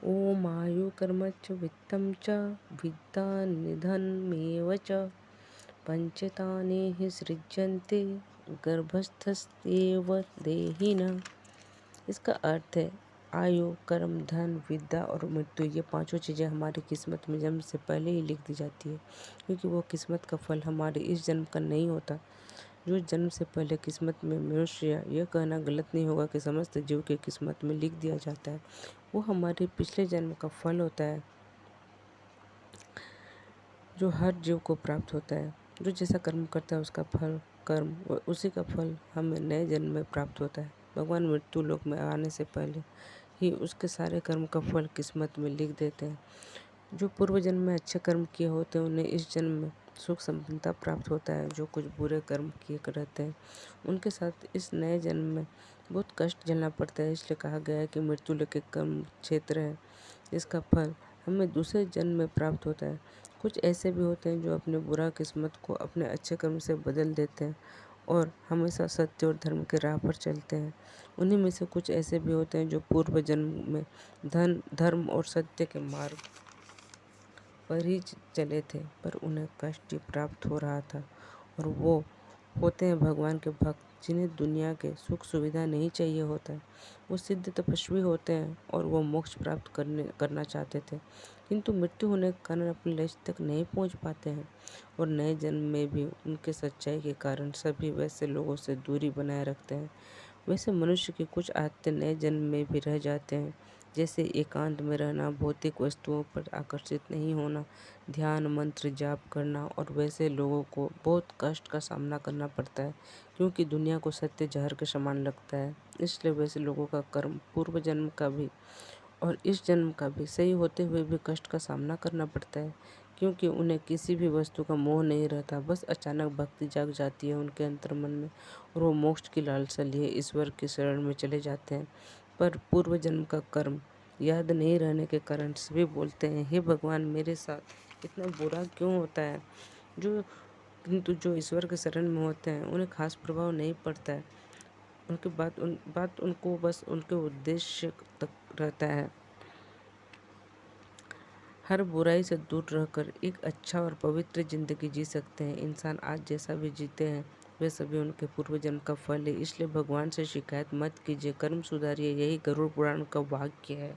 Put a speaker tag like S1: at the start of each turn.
S1: ओम आयु कर्म च वित्तं च विद्या निधनमेव च पंचतानि हि सृज्यन्ते गर्भस्थस्येव देहिनः। इसका अर्थ है आयु, कर्म, धन, विद्या और मृत्यु, ये पांचों चीज़ें हमारी किस्मत में जन्म से पहले ही लिख दी जाती है, क्योंकि वो किस्मत का फल हमारे इस जन्म का नहीं होता। जो जन्म से पहले किस्मत में मनुष्य, यह कहना गलत नहीं होगा कि समस्त जीव की किस्मत में लिख दिया जाता है, वो हमारे पिछले जन्म का फल होता है, जो हर जीव को प्राप्त होता है। जो जैसा कर्म करता है उसका फल कर्म, उसी का फल हमें नए जन्म में प्राप्त होता है। भगवान मृत्यु लोक में आने से पहले ही उसके सारे कर्म का फल किस्मत में लिख देते हैं। जो पूर्व जन्म में अच्छे कर्म किए होते हैं उन्हें इस जन्म में सुख संपन्नता प्राप्त होता है। जो कुछ बुरे कर्म किए रहते हैं उनके साथ इस नए जन्म में बहुत कष्ट झेलना पड़ता है। इसलिए कहा गया है कि मृत्यु लोक एक कर्म क्षेत्र है, इसका फल हमें दूसरे जन्म में प्राप्त होता है। कुछ ऐसे भी होते हैं जो अपने बुरा किस्मत को अपने अच्छे कर्म से बदल देते हैं और हमेशा सत्य और धर्म के राह पर चलते हैं। उन्हीं में से कुछ ऐसे भी होते हैं जो पूर्व जन्म में धर्म और सत्य के मार्ग पर ही चले थे, पर उन्हें कष्ट ही प्राप्त हो रहा था। और वो होते हैं भगवान के भक्त, जिन्हें दुनिया के सुख सुविधा नहीं चाहिए होता है। वो सिद्ध तपस्वी होते हैं और वो मोक्ष प्राप्त करना चाहते थे, किंतु मृत्यु होने के कारण अपने लक्ष्य तक नहीं पहुंच पाते हैं। और नए जन्म में भी उनके सच्चाई के कारण सभी वैसे लोगों से दूरी बनाए रखते हैं। वैसे मनुष्य की कुछ आदतें नए जन्म में भी रह जाते हैं, जैसे एकांत में रहना, भौतिक वस्तुओं पर आकर्षित नहीं होना, ध्यान मंत्र जाप करना। और वैसे लोगों को बहुत कष्ट का सामना करना पड़ता है, क्योंकि दुनिया को सत्य जहर के समान लगता है। इसलिए वैसे लोगों का कर्म पूर्व जन्म का भी और इस जन्म का भी सही होते हुए भी कष्ट का सामना करना पड़ता है, क्योंकि उन्हें किसी भी वस्तु का मोह नहीं रहता। बस अचानक भक्ति जाग जाती है उनके अंतर्मन में और वो मोक्ष की लालसा लिए ईश्वर की शरण में चले जाते हैं। पर पूर्व जन्म का कर्म याद नहीं रहने के कारण सभी बोलते हैं, हे भगवान, मेरे साथ इतना बुरा क्यों होता है। जो किंतु जो ईश्वर के शरण में होते हैं उन्हें खास प्रभाव नहीं पड़ता है। उनकी बात उनको बस उनके उद्देश्य तक रहता है। हर बुराई से दूर रहकर एक अच्छा और पवित्र जिंदगी जी सकते हैं। इंसान आज जैसा भी जीते हैं वे सभी उनके पूर्व जन्म का फल है। इसलिए भगवान से शिकायत मत कीजिए, कर्म सुधारिए, यही गरुड़ पुराण का वाक्य है।